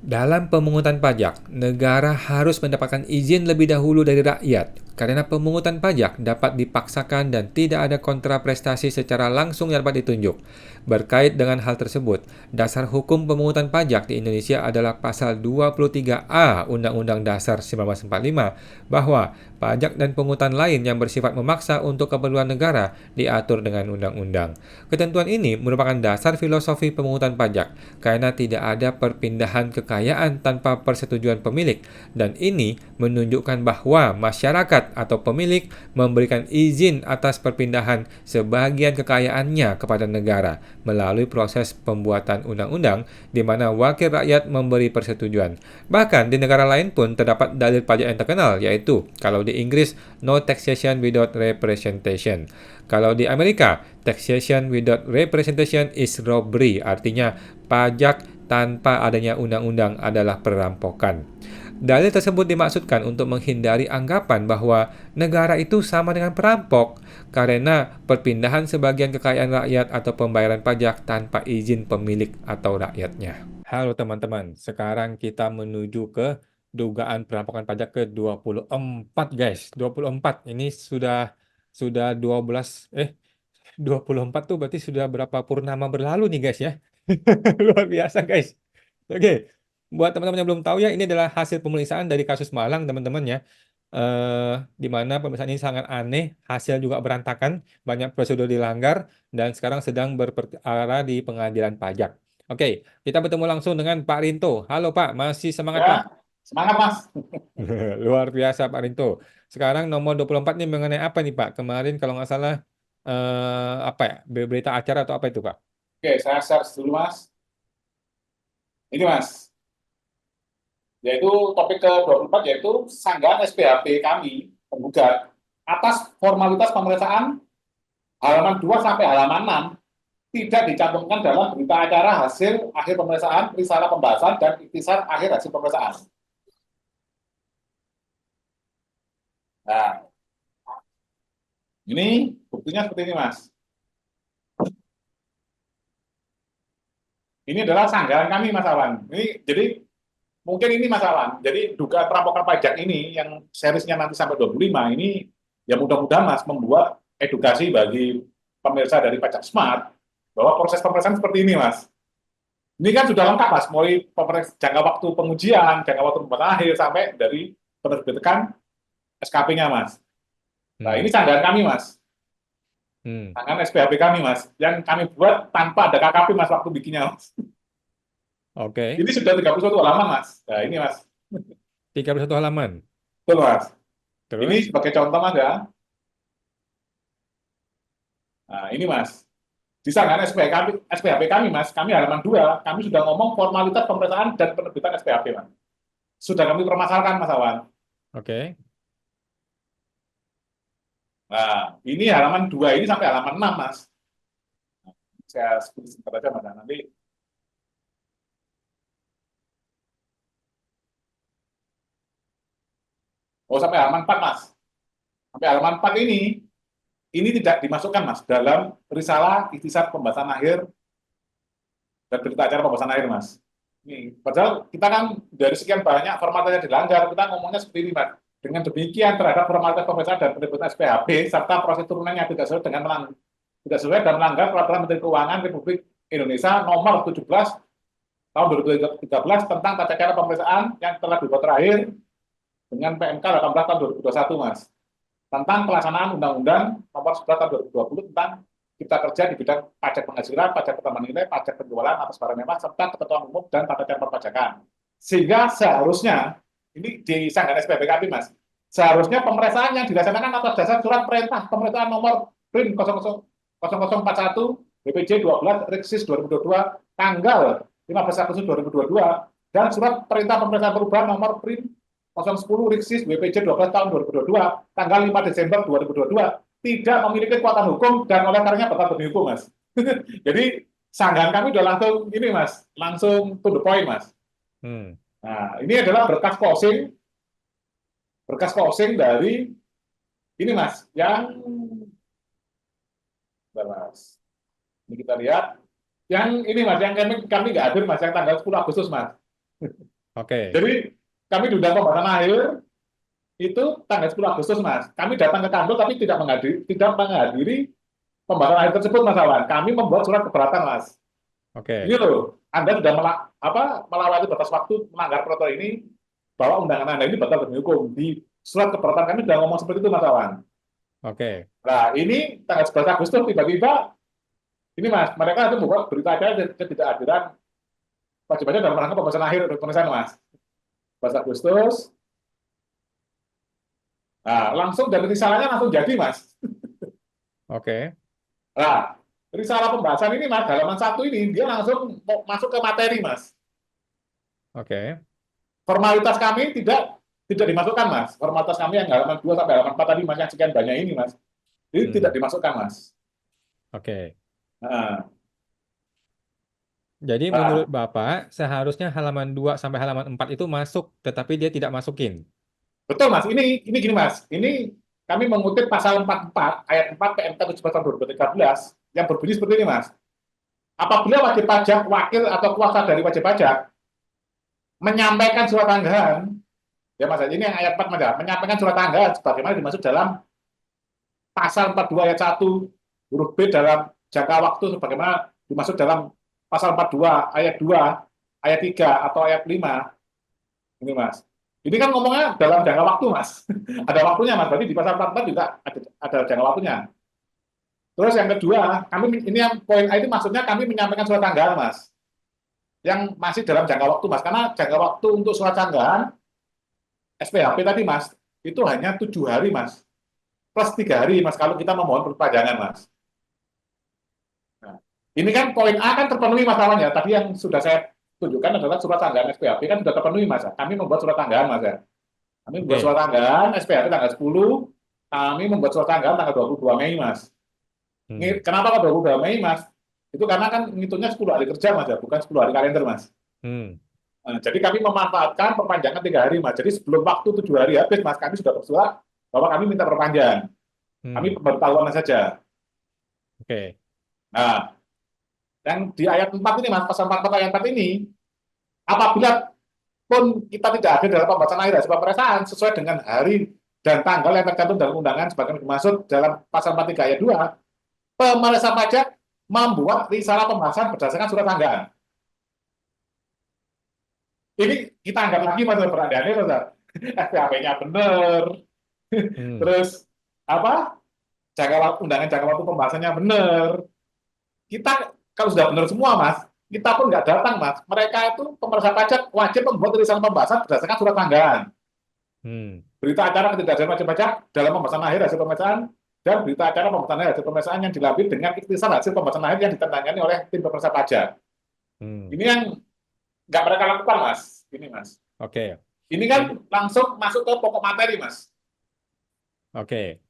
Dalam pemungutan pajak, negara harus mendapatkan izin lebih dahulu dari rakyat karena pemungutan pajak dapat dipaksakan dan tidak ada kontraprestasi secara langsung yang dapat ditunjuk. Berkait dengan hal tersebut, dasar hukum pemungutan pajak di Indonesia adalah pasal 23A Undang-Undang Dasar 1945 bahwa pajak dan pungutan lain yang bersifat memaksa untuk keperluan negara diatur dengan undang-undang. Ketentuan ini merupakan dasar filosofi pemungutan pajak karena tidak ada perpindahan kekayaan tanpa persetujuan pemilik, dan ini menunjukkan bahwa masyarakat atau pemilik memberikan izin atas perpindahan sebagian kekayaannya kepada negara melalui proses pembuatan undang-undang di mana wakil rakyat memberi persetujuan. Bahkan di negara lain pun terdapat dalil pajak yang terkenal, yaitu kalau di Inggris no taxation without representation. Kalau di Amerika, taxation without representation is robbery, artinya pajak tanpa adanya undang-undang adalah perampokan. Dalil tersebut dimaksudkan untuk menghindari anggapan bahwa negara itu sama dengan perampok karena perpindahan sebagian kekayaan rakyat atau pembayaran pajak tanpa izin pemilik atau rakyatnya. Halo teman-teman, sekarang kita menuju ke dugaan perampokan pajak ke-24 guys. 24. Ini sudah 24 tuh berarti sudah berapa purnama berlalu nih guys ya. Luar biasa guys. Oke, buat teman-teman yang belum tahu ya, ini adalah hasil pemeriksaan dari kasus Malang teman-teman ya. Di mana pemeriksaan ini sangat aneh, hasil juga berantakan, banyak prosedur dilanggar, dan sekarang sedang berperkara di pengadilan pajak. Oke, kita bertemu langsung dengan Pak Rinto. Halo Pak, masih semangat Pak? Ya, semangat Mas. Luar biasa Pak Rinto. Sekarang nomor 24 ini mengenai apa nih Pak? Kemarin kalau nggak salah, apa ya, berita acara atau apa itu Pak? Oke, saya share dulu Mas. Ini Mas, yaitu topik ke-24 yaitu sanggahan SPHP kami penggugat atas formalitas pemeriksaan halaman 2 sampai halaman 6 tidak dicantumkan dalam berita acara hasil akhir pemeriksaan, risalah pembahasan dan ikhtisar akhir hasil pemeriksaan. Nah, ini buktinya seperti ini Mas. Ini adalah sanggahan kami Mas Awan. Ini jadi mungkin ini Mas Awan. Jadi dugaan perampokan pajak ini yang serisnya nanti sampai 25 ini ya mudah-mudahan Mas membuat edukasi bagi pemirsa dari Pajak Smart bahwa proses pemeriksaan seperti ini Mas. Ini kan sudah lengkap Mas, mulai jangka waktu pengujian, jangka waktu pembuatan akhir sampai dari penerbitan SKP-nya Mas. Nah ini sanggahan kami Mas, Hmm. sanggahan SPHP kami Mas, yang kami buat tanpa ada KKP Mas waktu bikinnya Mas. Oke, Ini sudah 31 halaman Mas. Nah ini Mas, 31 halaman. betul Mas. Ini Terus? sebagai contoh Mas ya. Nah ini Mas, di sanggahan SPHP kami Mas, kami halaman 2, kami sudah ngomong formalitas pemeriksaan dan penerbitan SPHP Mas. Sudah kami permasalahkan Mas Awan. Oke. Nah, ini halaman 2 ini sampai halaman 6 Mas. Saya sebut sebentar aja Mas. Nanti oh sampai halaman 4 Mas. Sampai halaman 4 ini tidak dimasukkan Mas dalam risalah ikhtisar pembahasan akhir dan berita acara pembahasan akhir Mas. Ini padahal kita kan dari sekian banyak formalitas yang dilanggar, kita ngomongnya seperti ini Mas. Dengan demikian terhadap formalitas pemeriksaan dan penerbitan SPHP serta proses turunannya tidak sesuai dan melanggar peraturan Menteri Keuangan Republik Indonesia nomor 17 tahun 2013 tentang tata cara pemeriksaan yang telah dibuat terakhir dengan PMK 18 tahun 2021 Mas. Tentang pelaksanaan Undang-Undang nomor 11 tahun 2020 tentang Cipta Kerja di bidang pajak penghasilan, pajak pertambahan nilai, pajak penjualan atas barang mewah, serta ketentuan umum dan tata cara perpajakan. Sehingga seharusnya, ini di sanggahan SPBKP Mas, seharusnya pemeriksaan yang dilaksanakan atas dasar surat perintah pemeriksaan nomor PRIN 0041 BPJ 12 Riksis 2022 tanggal 15 Agustus 2022 dan surat perintah pemeriksaan perubahan nomor PRIN 010 Riksis BPJ 12 tahun 2022 tanggal 5 Desember 2022 tidak memiliki kekuatan hukum dan oleh karenanya batal demi hukum Mas. Jadi sanggahan kami udah langsung ini Mas, langsung to the point Mas. Hmm. Nah, ini adalah berkas closing dari ini Mas, yang Mas. Ini kita lihat yang ini Mas, yang kami nggak hadir Mas, yang tanggal 10 Agustus Mas. Oke. Jadi kami diundang pembahasan akhir itu tanggal 10 Agustus, Mas. Kami datang ke kantor tapi tidak menghadiri pembahasan akhir tersebut, Mas Awan. Kami membuat surat keberatan, Mas. Ini Oke. loh, Anda sudah melewati batas waktu melanggar protokol ini, bahwa undangan Anda ini batal demi hukum. Di surat keberatan kami sudah ngomong seperti itu, Mas Awan. Oke. Nah, ini tanggal 11 Agustus tiba-tiba ini, Mas, mereka itu membuat berita acara ketidakhadiran wajib pajak dalam rangka pembahasan akhir pemeriksaan, Mas. 11 Agustus, nah, langsung dari risalahnya langsung jadi, Mas. Oke. Nah, risalah pembahasan ini, Mas, halaman 1 ini, dia langsung mau masuk ke materi, Mas. Oke. Formalitas kami tidak dimasukkan, Mas. Formalitas kami yang halaman 2 sampai halaman 4 tadi, Mas, yang sekian banyak ini, Mas. Ini tidak dimasukkan, Mas. Oke. Nah, Jadi nah, menurut Bapak, seharusnya halaman 2 sampai halaman 4 itu masuk, tetapi dia tidak masukin. betul, Mas. Ini gini, Mas. Ini kami mengutip pasal 44 ayat 4 PMK 17 tahun 2013 yang berbunyi seperti ini, Mas. Apabila wajib pajak, wakil atau kuasa dari wajib pajak menyampaikan surat tanggahan, ya Mas, ini yang ayat 4, Mas, ya, menyampaikan surat tanggahan sebagaimana dimaksud dalam pasal 42 ayat 1 huruf B dalam jangka waktu sebagaimana dimaksud dalam pasal 42 ayat 2, ayat 3 atau ayat 5. Ini, Mas. Ini kan ngomongnya dalam jangka waktu, Mas. Ada waktunya, Mas. Berarti di pasal 44 juga ada jangka waktunya. Terus yang kedua, kami ini yang poin A itu maksudnya kami menyampaikan surat tanggahan, Mas. Yang masih dalam jangka waktu, Mas. Karena jangka waktu untuk surat tanggahan SPHP tadi, Mas, itu hanya 7 hari, Mas. Plus 3 hari, Mas, kalau kita memohon perpanjangan, Mas. Nah, ini kan poin A kan terpenuhi, Mas, Awan, ya. Tadi yang sudah saya tunjukkan adalah surat tanggahan SPHP kan sudah terpenuhi, Mas. Kami membuat surat tanggahan, Mas, ya. Kami membuat Oke. surat tanggahan SPHP tanggal 10, kami membuat surat tanggahan tanggal 22 Mei, Mas. Hmm. Kenapa kok 22 Mei, Mas? Itu karena kan ngitungnya 10 hari kerja, Mas, ya, bukan 10 hari kalender, Mas. Hmm. Nah, jadi kami memanfaatkan perpanjangan 3 hari, Mas. Jadi sebelum waktu 7 hari habis, Mas, kami sudah bersurat bahwa kami minta perpanjangan. Kami Hmm. baru tahuan saja. Oke. Nah, yang di ayat 4 ini, Mas, pasal 44 ayat 4 ini, apabila pun kita tidak ada dalam pembahasan akhir hasil pemeriksaan sesuai dengan hari dan tanggal yang tercantum dalam undangan sebagaimana dimaksud dalam pasal 43 ayat 2, pemeriksa pajak membuat risalah pembahasan berdasarkan surat tanggahan. Ini kita anggap lagi, Mas, berandai-andai, Mas. SPHP-nya benar. Hmm. Terus apa? Undangan jangka waktu pembahasannya benar. Kita kalau sudah benar semua, Mas, kita pun nggak datang, Mas. Mereka itu pemeriksa pajak wajib membuat risalah pembahasan berdasarkan surat tanggahan. Hmm. Berita acara ketidakadilan wajib pajak dalam pembahasan akhir hasil pemeriksaan dan berita acara pembahasan akhir hasil pemeriksaan yang dilapis dengan ikhtisar hasil pembahasan akhir yang ditandangani oleh tim pemeriksa pajak. Hmm. Ini yang nggak mereka lakukan, Mas. Ini, Mas. Oke. Ini kan Jadi, langsung masuk ke pokok materi, Mas. oke.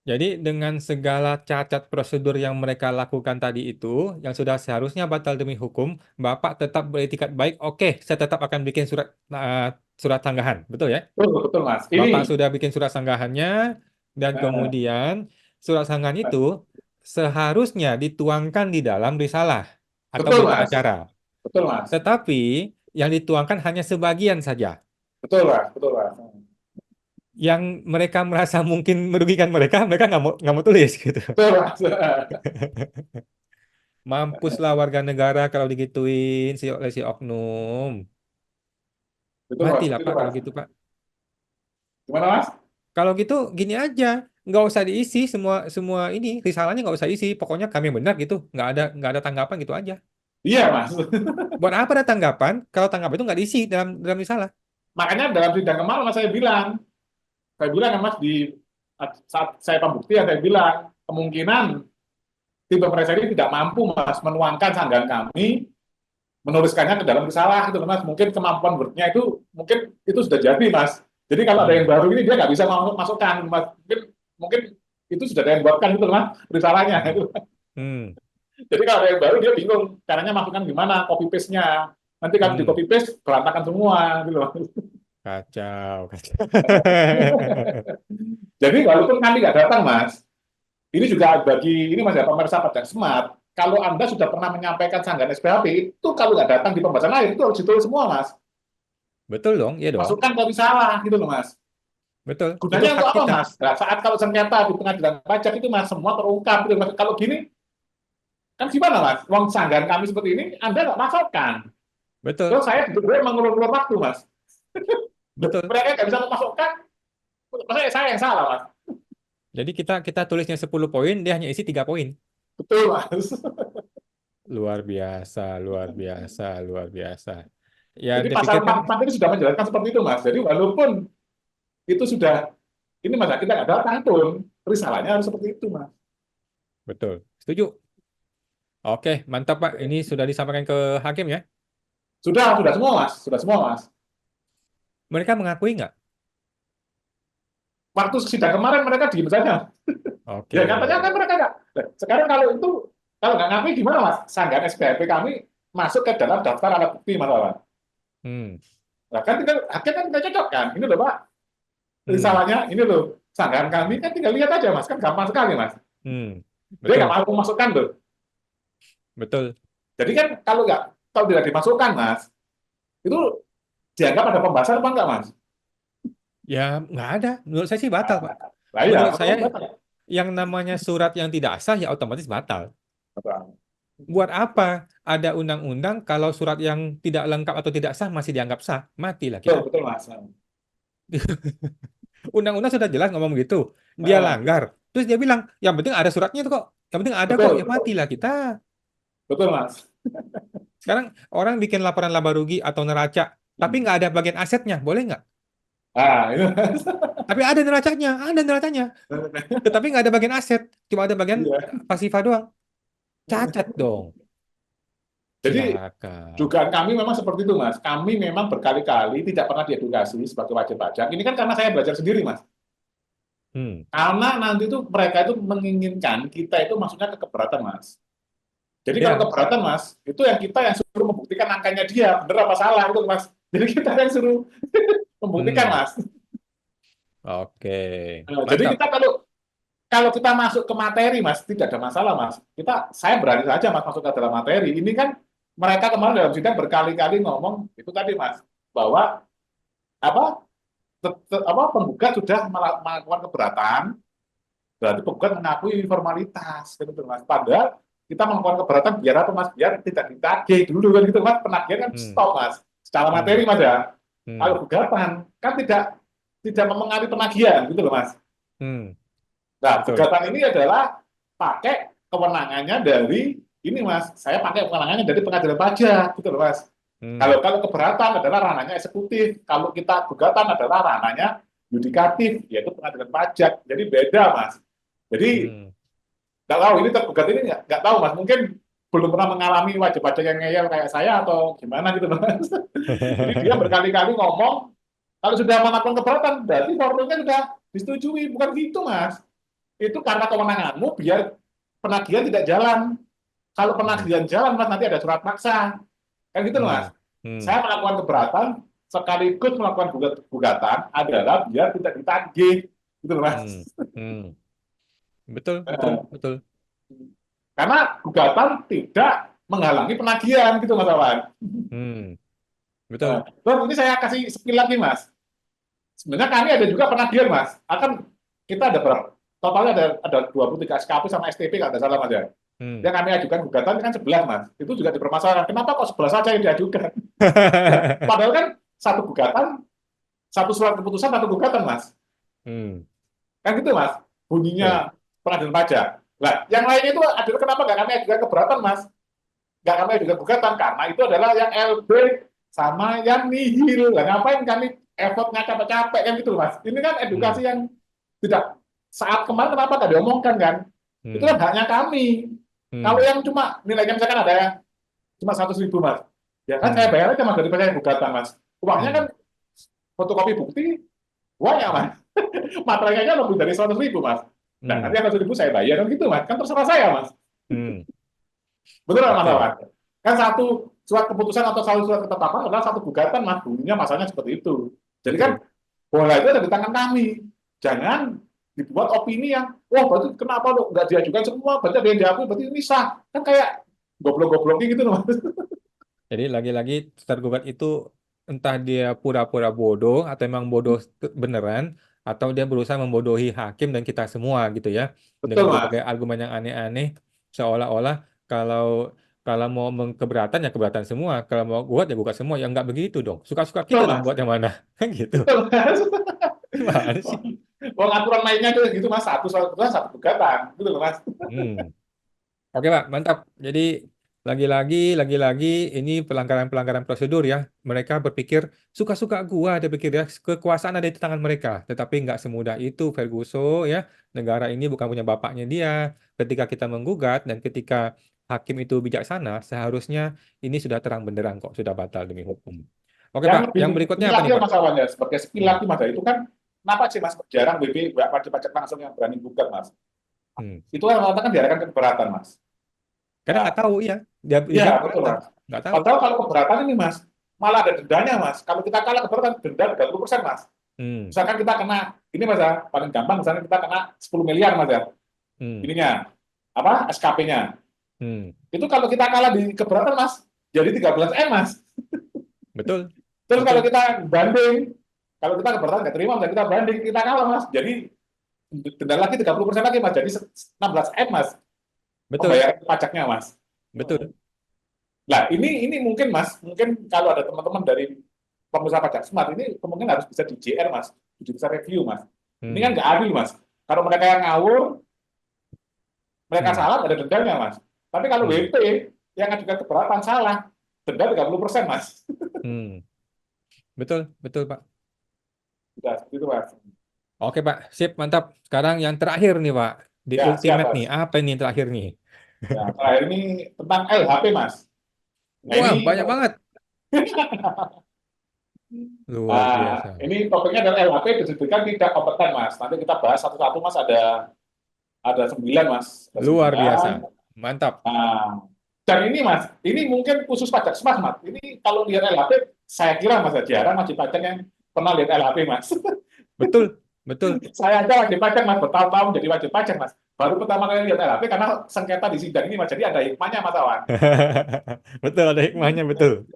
Jadi dengan segala cacat prosedur yang mereka lakukan tadi itu, yang sudah seharusnya batal demi hukum, Bapak tetap beretikat baik. Oke, saya tetap akan bikin surat sanggahan, betul ya? Betul, betul, Mas. Bapak Ini sudah bikin surat sanggahannya, dan eh, kemudian surat sanggahan itu seharusnya dituangkan di dalam risalah atau betul, berita Mas. acara. Betul, Mas. Tetapi yang dituangkan hanya sebagian saja. Betul, Mas. Betul, Mas. Yang mereka merasa mungkin merugikan mereka, mereka nggak mau tulis gitu. Betul, Mas. Mampuslah warga negara kalau digituin oleh si oknum. Betul, Mas. Matilah Itu, Pak kalau Mas. gitu Pak. Gimana, Mas? Kalau gitu gini aja, nggak usah diisi semua semua ini risalahnya nggak usah isi. Pokoknya kami benar gitu, nggak ada tanggapan gitu aja. Iya, Mas. Buat apa ada tanggapan kalau tanggapan itu nggak diisi dalam dalam risalah? Makanya dalam sidang kemarin, Mas, saya bilang kan, Mas, di saat saya pembuktian, saya bilang kemungkinan tim pemeriksa ini tidak mampu, Mas, menuangkan sanggahan kami, menuliskannya ke dalam risalah gitu, Mas. Mungkin kemampuan wordnya itu mungkin itu sudah jadi, Mas. Jadi kalau ada yang Hmm. baru ini dia nggak bisa masukkan, Mas. Mungkin itu sudah ada yang buatkan gitu, Mas, risalahnya. Hmm. Hmm. Jadi kalau ada yang baru dia bingung caranya masukkan gimana, copy paste-nya. Nanti kalau di Hmm. copy paste berantakan semua gitu loh. Kacau, kacau. Jadi walaupun kami nggak datang, Mas, ini juga bagi ini, Mas, ya, pemirsa pajak smart. Kalau Anda sudah pernah menyampaikan sanggahan SPHP, itu kalau nggak datang di pembahasan akhir itu harus ditulis semua, Mas. Betul dong, iya dong. Masukkan ke risalah gitu loh Mas. Betul. Itu Gunanya hak untuk apa kita. Mas? Nah, saat kalau sengketa di pengadilan pajak itu Mas semua terungkap gitu Mas. Kalau gini kan gimana Mas? Uang sanggahan kami seperti ini Anda nggak masukkan. Betul. Terus saya duduk mengulur-ulur waktu Mas. Betul. Mereka nggak bisa memasukkan, masa saya yang salah Mas? Jadi kita kita tulisnya 10 poin, dia hanya isi 3 poin. Betul Mas. Luar biasa, luar biasa, luar biasa. Ya, Jadi dia pasal pikir kan 44 ini sudah menjelaskan seperti itu Mas. Jadi walaupun itu sudah ini Mas kita nggak datang pun risalahnya harus seperti itu Mas. betul. Setuju. Oke, mantap Pak. Ini sudah disampaikan ke hakim ya. Sudah semua Mas, sudah semua Mas. Mereka mengakui nggak? Waktu sidang kemarin mereka diem saja. Oke. Ya katanya kan mereka nggak. Sekarang kalau itu kalau nggak ngakui gimana Mas? Sanggahan SPP kami masuk ke dalam daftar alat bukti Mas Awan. Hmm. Nah, kan tinggal hakim kan kita cocokkan. Ini loh Pak, Hmm. risalahnya ini loh. Sanggahan kami kan tinggal lihat aja Mas, kan gampang sekali Mas. Hmm. Dia nggak Betul. mau memasukkan loh. Betul. Jadi kan kalau tidak dimasukkan Mas, itu dianggap ada pembahasan apa enggak Mas? Ya, nggak ada. Menurut saya sih batal, Pak. Nah iya, Menurut saya, betul, betul. yang namanya surat yang tidak sah, ya otomatis batal. Betul. Buat apa ada undang-undang kalau surat yang tidak lengkap atau tidak sah masih dianggap sah? Matilah Betul, kita. betul Mas. Undang-undang sudah jelas ngomong gitu. Dia Eh, langgar. Terus dia bilang, yang penting ada suratnya tuh kok. Yang penting ada kok. betul, Ya matilah kita. betul Mas. Sekarang orang bikin laporan laba rugi atau neraca, tapi nggak ada bagian asetnya. Boleh nggak? Nah, itu Mas. Tapi ada neracanya. Ada neracanya. Tetapi nggak ada bagian aset. Cuma ada bagian Iya. pasifa doang. Cacat dong. Jadi Celaka. dugaan kami memang seperti itu, Mas. Kami memang berkali-kali tidak pernah diedukasi sebagai wajib pajak. Ini kan karena saya belajar sendiri, Mas. Hmm. Karena nanti itu mereka itu menginginkan kita itu maksudnya ke keberatan, Mas. Jadi kalau Ya. keberatan, Mas, itu yang kita yang suruh membuktikan angkanya dia, benar apa salah itu, Mas. Jadi kita yang suruh membuktikan, Hmm. Mas. Oke. Jadi Mantap. kita kalau kita masuk ke materi, Mas, tidak ada masalah, Mas. Saya berani saja, Mas, masuk ke dalam materi. Ini kan mereka kemarin dalam sidang berkali-kali ngomong itu tadi, Mas, bahwa apa penggugat sudah melakukan keberatan, berarti penggugat mengakui formalitas, gitu, Mas. Padahal kita melakukan keberatan biar apa, Mas? Biar tidak ditagih dulu kan gitu, Mas. Penagihan kan Hmm. stop, Mas. Secara materi, Hmm. Mas ya. Kalau Hmm. gugatan kan tidak mempengaruhi penagihan, gitu loh, Mas. Hmm. Nah, Betul. gugatan ini adalah pakai kewenangannya dari ini, Mas. Saya pakai kewenangannya dari pengadilan pajak, gitu loh, Mas. Hmm. Kalau keberatan adalah ranahnya eksekutif, kalau kita gugatan adalah ranahnya yudikatif, yaitu pengadilan pajak. Jadi beda, Mas. Jadi Hmm. nggak tahu ini tergugat ini nggak tahu, Mas. Mungkin belum pernah mengalami wajib pajak yang ngeyel kayak saya atau gimana gitu, Mas. Jadi dia berkali-kali ngomong kalau sudah melakukan keberatan berarti formulnya sudah disetujui, bukan gitu, Mas. Itu karena kewenanganmu biar penagihan tidak jalan. Kalau Hmm. penagihan jalan, Mas, nanti ada surat paksa. Kan gitu loh, Mas. Hmm. Hmm. Saya melakukan keberatan sekaligus melakukan gugatan adalah biar tidak ditagih. Gitu loh, Mas. Hmm. Hmm. Betul, betul, betul. Karena gugatan tidak menghalangi penagihan gitu, Mas Awan. Hmm. Betul. Terus ini saya kasih spill lagi, Mas. Sebenarnya kami ada juga penagihan, Mas. Akan kita ada berapa? Totalnya ada 23 SKP sama STP kalau tidak salah, Mas ya. Hmm. Yang kami ajukan gugatan kan 11, Mas. Itu juga dipermasalahkan. Kenapa kok 11 saja yang diajukan? Padahal kan satu gugatan, satu surat keputusan, satu gugatan, Mas. Hmm. Kan gitu, Mas. Betul. Bunyinya pengadilan pajak. Nah, yang lain itu adalah kenapa nggak kami ajukan keberatan, Mas? Nggak kami ajukan gugatan, karena itu adalah yang LB sama yang nihil. Nah, ngapain kami effortnya capek-capek, kan gitu, Mas. Ini kan Hmm. edukasi yang tidak, saat kemarin kenapa nggak diomongkan, kan? Itu kan Hmm. haknya kami. Kalau Hmm. yang cuma nilainya misalkan ada yang cuma 100.000, Mas. Ya kan saya Hmm. bayar aja, Mas, daripada yang gugatan, Mas. Uangnya kan Hmm. fotokopi bukti, uang ya, Mas. Materainya lebih dari 100.000, Mas. Nah, nanti Hmm. yang 100.000 saya bayar, kan gitu, Mas. Kan terserah saya, Mas. Hmm. Betul nggak, Mas Oke. Awan? Kan satu surat keputusan atau satu surat ketetapan adalah satu gugatan, Mas. Bunyinya masalahnya seperti itu. Jadi kan Betul. bola itu ada di tangan kami. Jangan dibuat opini yang, wah berarti kenapa lo nggak diajukan semua, berarti ada yang diakui, berarti ini sah. Kan kayak goblok-gobloknya gitu loh, Mas. Jadi lagi-lagi tergugat itu entah dia pura-pura bodoh atau emang bodoh beneran, atau dia berusaha membodohi hakim dan kita semua gitu ya, dengan Betul, Mas. berbagai argumen yang aneh-aneh, seolah-olah kalau kalau mau keberatan ya keberatan semua, kalau mau gugat ya gugat semua, ya nggak begitu dong. Suka-suka kita Betul, dong Mas. buat yang mana, kan gitu. Betul, Mas. Gimana sih? Wong aturan mainnya tuh gitu, Mas. Satu soal kebetulan, satu gugatan. Gitu loh, Mas. Hmm. Oke, Pak, mantap. Jadi lagi-lagi ini pelanggaran-pelanggaran prosedur ya. Mereka berpikir suka-suka gua, dia pikir ya kekuasaan ada di tangan mereka. Tetapi nggak semudah itu, Ferguson ya. Negara ini bukan punya bapaknya dia. Ketika kita menggugat dan ketika hakim itu bijaksana, seharusnya ini sudah terang benderang kok, sudah batal demi hukum. Oke, Yang Pak. lebih Yang berikutnya ini apa lagi nih, ya Pak? Mas Awan ya, sebagai skill Hmm. lagi Mas, ya, itu kan kenapa sih Mas jarang wajib pajak langsung yang berani gugat Mas? Hmm. Itu kan rata-rata kan diarahkan ke keberatan Mas. Karena Nah, nggak tahu ya. Dia iya bilang betul keberatan. Mas. Nggak tahu. Padahal kalau keberatan ini Mas, malah ada dendanya Mas. Kalau kita kalah keberatan, denda 30% Mas. Hmm. Misalkan kita kena, ini Mas ya, paling gampang misalnya kita kena 10 miliar Mas ya, Hmm. ininya, apa, SKP-nya. Hmm. Itu kalau kita kalah di keberatan Mas, jadi 13 M Mas. Betul. Terus Betul. kalau kita banding, kalau kita keberatan nggak terima, kita banding, kita kalah Mas. Jadi denda lagi 30% lagi Mas, jadi 16 M Mas, Betul. pembayaran pajaknya Mas. Betul. Nah ini mungkin Mas, mungkin kalau ada teman-teman dari pengusaha pajak smart ini kemungkinan harus bisa di JR Mas, bisa review Mas. Ini kan Hmm. nggak adil Mas. Kalau mereka yang ngawur, mereka Hmm. salah ada dendanya Mas. Tapi kalau Hmm. WP yang ngajukan keberatan salah, denda 30% Mas. Hmm. Betul, betul, Pak. Sudah seperti itu Mas. Oke, Pak. Sip, mantap. Sekarang yang terakhir nih, Pak. Di Ya siap ultimate nih. Mas. Apa ini yang terakhir nih? Ya, terakhir ini tentang LHP Mas. Nah Wah, ini banyak banget. Luar Nah, biasa. ini topiknya adalah LHP disebutkan tidak kompeten, Mas. Nanti kita bahas satu-satu, Mas. Ada 9, Mas. Ada Luar 9. biasa. Mantap. Nah, dan ini, Mas, ini mungkin khusus pajak smart, Mas. Ini kalau lihat LHP, saya kira, Mas, jarang wajib pajak yang pernah lihat LHP, Mas. Betul, betul. Saya aja wajib pajak, Mas. Bertahun-tahun jadi wajib pajak, Mas. Baru pertama kali lihat LHP karena sengketa di sidang ini, Mas. Jadi ada hikmahnya, Mas Awan. Betul, ada hikmahnya, betul.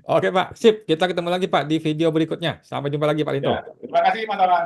Oke, Pak. Sip. Kita ketemu lagi, Pak, di video berikutnya. Sampai jumpa lagi, Pak Ya, Linto. terima kasih, Mas Awan.